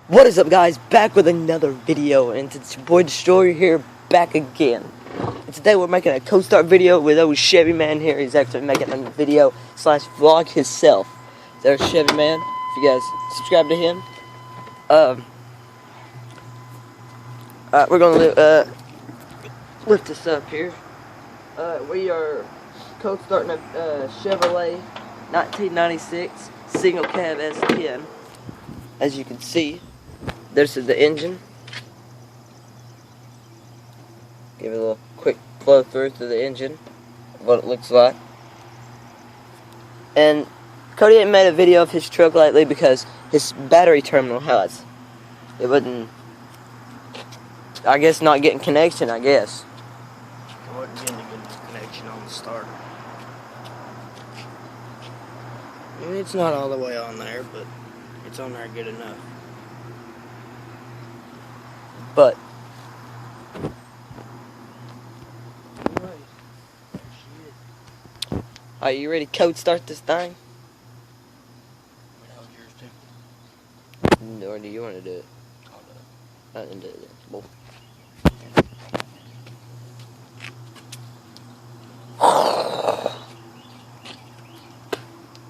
What is up, guys? Back with another video, and it's your boy Destroyer here, back again. And today we're making a co-start video with old Chevy Man here. He's actually making a video / vlog himself. There's Chevy Man. If you guys subscribe to him, we're gonna lift this up here. We are co-starting a Chevrolet 1996 single cab S10. As you can see, this is the engine. Give it a little quick flow through the engine, what it looks like. And Cody ain't made a video of his truck lately because his battery terminal it wasn't, I guess, not getting connection, I guess. I wasn't getting a good connection on the starter. I mean, it's not all the way on there, but it's on there good enough. But are you ready to code start this thing? That was yours too. Or do you want to do it? I'll do it. I didn't do it then. Well.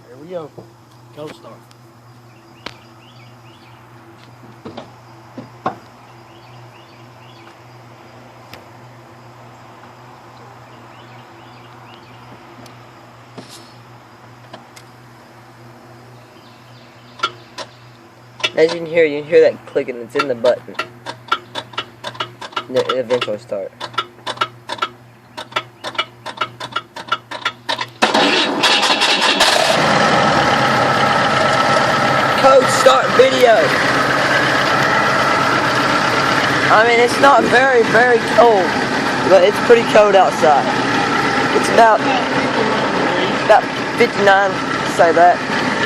Here we go. Go start. As you can hear that clicking. It's in the button. It eventually start. Code start video. I mean, it's not very cold, but it's pretty cold outside. It's about 59. Say that.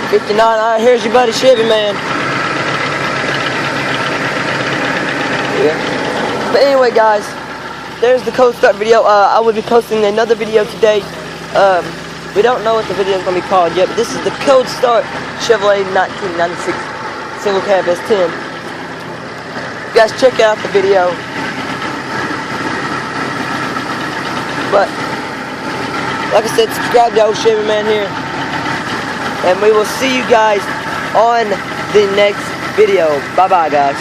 59. Alright, here's your buddy Chevy Man. Yeah. But anyway, guys, there's the code start video. I will be posting another video today. We don't know what the video is going to be called yet, but this is the code start Chevrolet 1996 single cab S10. You guys check out the video. But like I said, subscribe to old Chevy Man here, and we will see you guys on the next video. Bye bye, guys.